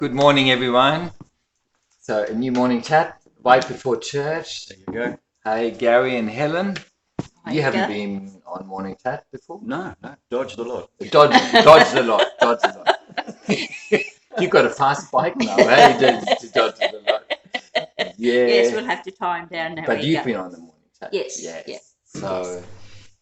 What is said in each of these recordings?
Good morning, everyone. So, a new morning chat right before church. There you go. Hi, Gary and Helen. Hi, You haven't Edgar. been on morning chat before? No, dodge the lot. Dodge the lot. Dodge the lot. You've got a fast bike now, hey? To dodge the lot. Yeah. Yes, we'll have to time down now, But you've Edgar. been on the morning chat. Yes, Yes. yeah. So,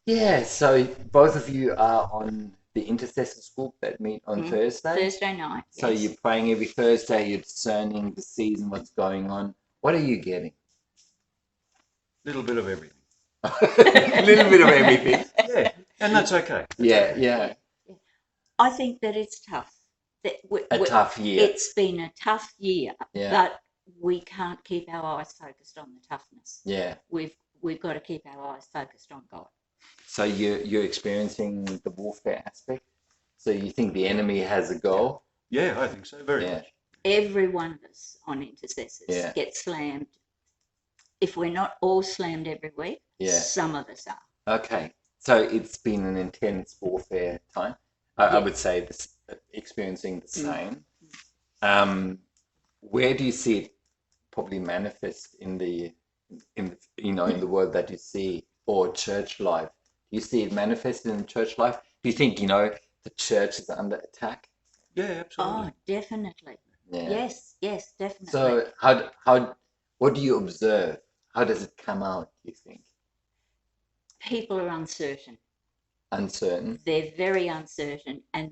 yeah. So both of you are on the intercessors group that meet on Thursday. Thursday night. So yes. you're praying every Thursday, you're discerning the season, what's going on. What are you getting? Little bit of everything. A little bit of everything. Yeah, and that's okay. Yeah. I think that it's tough. A tough year. It's been a tough year, Yeah. but we can't keep our eyes focused on the toughness. Yeah. We've got to keep our eyes focused on God. So you're experiencing the warfare aspect. So you think the enemy has a goal? Yeah, I think so. Very much. Every one of us on intercessors Yeah. gets slammed. If we're not all slammed every week, some of us are. Okay. So it's been an intense warfare time. I would say this, experiencing the same. Where do you see it probably manifest in the world that you see, or church life? Do you see it manifested in church life? Do you think the church is under attack? Yeah, absolutely. Oh, definitely. Yeah. Yes, definitely. So what do you observe? How does it come out, do you think? People are uncertain. Uncertain. They're very uncertain, and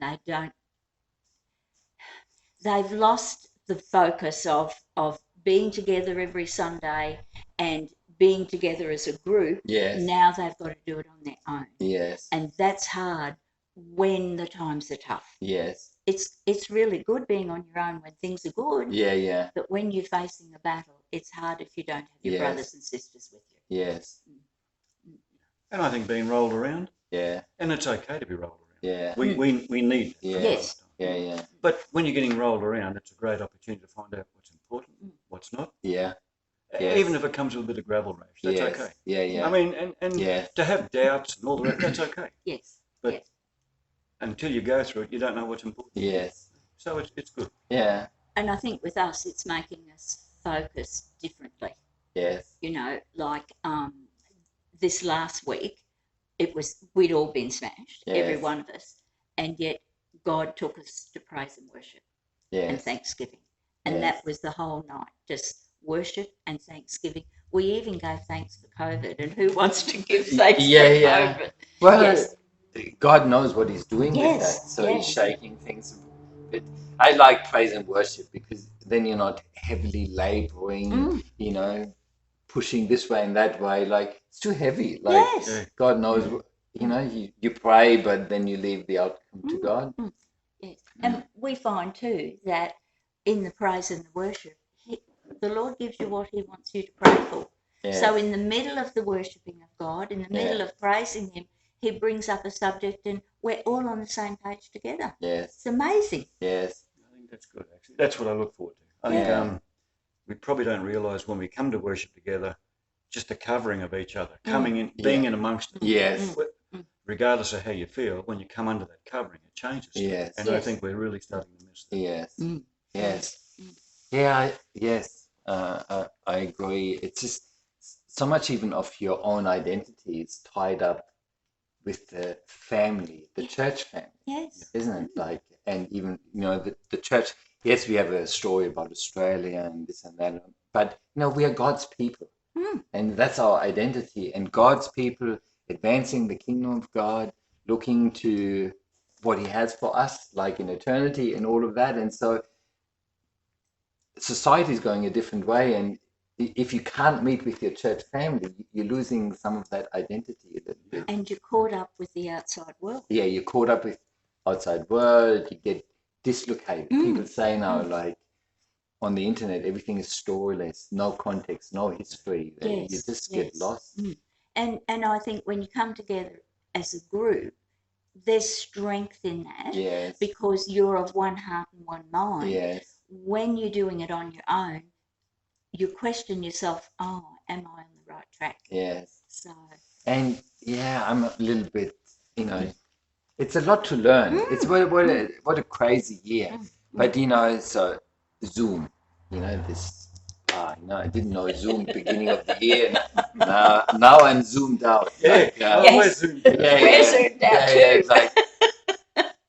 they've lost the focus of being together every Sunday and being together as a group. Yes. Now they've got to do it on their own. Yes. And that's hard when the times are tough. Yes. It's really good being on your own when things are good. Yeah. But when you're facing a battle, it's hard if you don't have your brothers and sisters with you. Yes. And I think being rolled around. Yeah. And it's okay to be rolled around. Yeah. We need it. Yes. Yeah. But when you're getting rolled around, it's a great opportunity to find out what's important, what's not. Yeah. Even if it comes with a bit of gravel rash, that's okay. Yeah. I mean, and to have doubts and all that, that's okay. Yes. But until you go through it, you don't know what's important. Yes. So it's good. Yeah. And I think with us, it's making us focus differently. Yes. Like this last week, we'd all been smashed, every one of us, and yet God took us to praise and worship and thanksgiving. And that was the whole night, just worship and thanksgiving. We even gave thanks for COVID, and who wants to give thanks for COVID? Well, God knows what he's doing with that, so he's shaking things. But I like praise and worship because then you're not heavily laboring, pushing this way and that way. Like, it's too heavy. Like, God knows, you pray, but then you leave the outcome to God. Yes. And we find too that in the praise and the worship, the Lord gives you what he wants you to pray for. Yes. So in the middle of the worshipping of God, in the middle of praising him, he brings up a subject and we're all on the same page together. Yes. It's amazing. Yes. I think that's good, actually. That's what I look forward to. I think we probably don't realise when we come to worship together, just the covering of each other, coming in, being in amongst them. Yes. Regardless of how you feel, when you come under that covering, it changes. Yes. And I think we're really starting to miss that. Yes. Yes. Yeah. Yes. I agree. It's just so much even of your own identity is tied up with the family, the church family. Yes. Isn't it? Like, and even, the church, yes, we have a story about Australia and this and that, but, we are God's people. And that's our identity. And God's people advancing the kingdom of God, looking to what he has for us, like in eternity and all of that. And so society is going a different way. And if you can't meet with your church family, you're losing some of that identity a little bit. And you're caught up with the outside world. Yeah, you're caught up with outside world. You get dislocated. People say now, like, on the internet, everything is storyless, no context, no history. Yes, you just get lost. And I think when you come together as a group, there's strength in that. Yes. Because you're of one heart and one mind. Yes. When you're doing it on your own, you question yourself, am I on the right track? Yes. So. And I'm a little bit, it's a lot to learn. It's what a crazy year. But so Zoom. This. I didn't know Zoom beginning of the year. Now I'm zoomed out. Yeah, we're zoomed out. We're zoomed out too. It's like,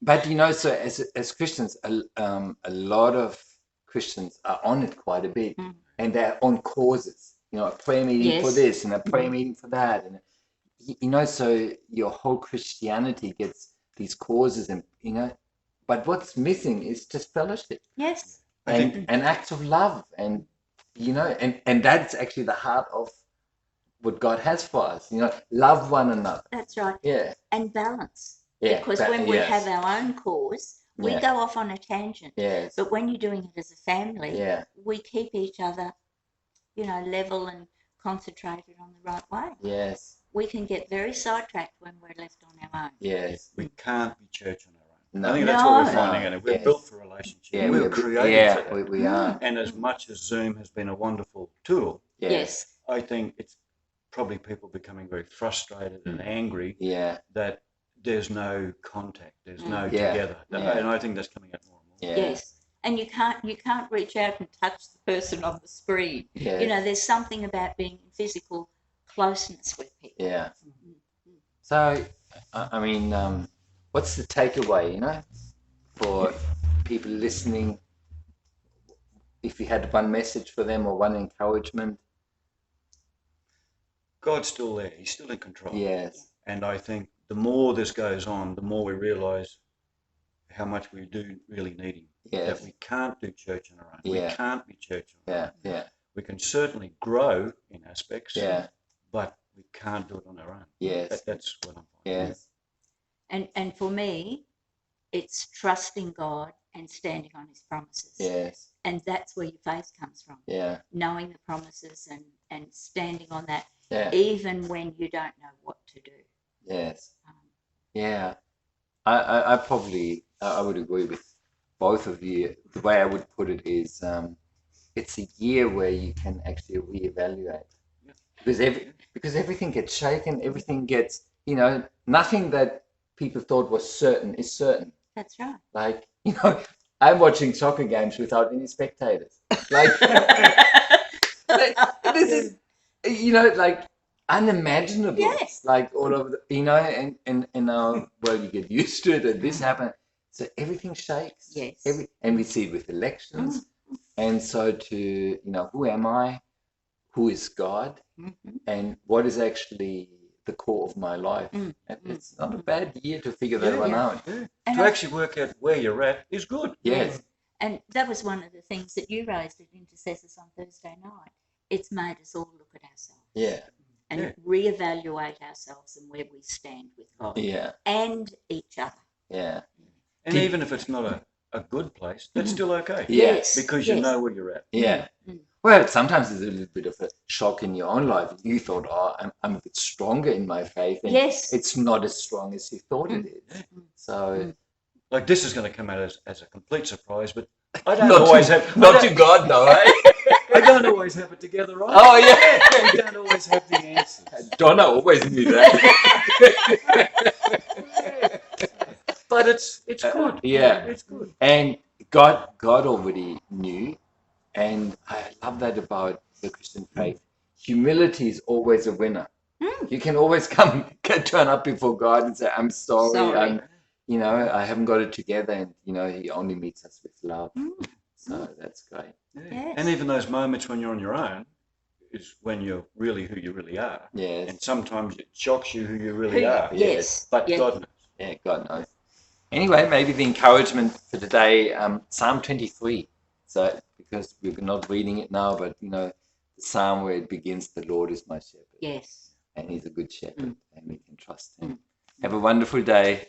but so as Christians, a lot of Christians are on it quite a bit, and they're on causes. A prayer meeting for this and a prayer meeting for that, and so your whole Christianity gets these causes, and but what's missing is just fellowship. Yes. And acts of love, and and that's actually the heart of what God has for us. Love one another. That's right. Yeah. And balance. Yeah. Because when we have our own cause, we go off on a tangent. Yes. But when you're doing it as a family, we keep each other, level and concentrated on the right way. Yes. We can get very sidetracked when we're left on our own. Yes. We can't be church on our own. No. I think that's what we're finding out. We're built for relationship. Yeah, we're created for that. We are. And as much as Zoom has been a wonderful tool, Yes. I think it's probably people becoming very frustrated and angry that there's no contact, there's no together. And I think that's coming out more and more. Yes. And you can't reach out and touch the person on the screen. Yes. There's something about being in physical closeness with people. Yeah. So, I mean, what's the takeaway, for people listening? If you had one message for them or one encouragement? God's still there. He's still in control. Yes. And I think the more this goes on, the more we realise how much we do really need him. Yes. That we can't do church on our own. Yeah. We can't be church on our own. Yeah. We can certainly grow in aspects. Yeah. But we can't do it on our own. Yes. That's what I'm finding. Yes. And for me, it's trusting God and standing on his promises. Yes. And that's where your faith comes from. Yeah. Knowing the promises and standing on that, even when you don't know what to do. Yes. Yeah. I probably would agree with both of you. The way I would put it is it's a year where you can actually reevaluate. Because everything gets shaken, everything gets, nothing that people thought was certain is certain. That's right. Like, I'm watching soccer games without any spectators. Like, this is, like unimaginable. Yes. Like all over the, and well, you get used to it, and this happened. So everything shakes. Yes. And we see it with elections. And so who am I? Who is God? And what is actually the core of my life? And it's not a bad year to figure that one out. Yeah. To actually work out where you're at is good. Yes. And that was one of the things that you raised at Intercessors on Thursday night. It's made us all look at ourselves. Yeah. And reevaluate ourselves and where we stand with God. Yeah. And each other. Yeah. And even if it's not a good place, that's still okay. Yes. Because you know where you're at. Yeah. Well, sometimes there's a little bit of a shock in your own life. You thought, I'm a bit stronger in my faith. And it's not as strong as you thought it is. So, like, this is going to come out as a complete surprise, but I don't not to God, no, eh? I don't always have it together, right? Oh, yeah. I don't always have the answers. Donna always knew that. But it's good. Yeah. It's good. And God already knew. And I love that about the Christian faith. Humility is always a winner. You can always turn up before God and say, I'm sorry. I haven't got it together. And, he only meets us with love. So that's great. Yeah. Yes. And even those moments when you're on your own is when you're really who you really are. Yes. And sometimes it shocks you who you really are. Yes. But God knows. Yeah, God knows. Anyway, maybe the encouragement for today, Psalm 23. So, because we're not reading it now, but, the psalm where it begins, the Lord is my shepherd. Yes. And he's a good shepherd, and we can trust him. Have a wonderful day.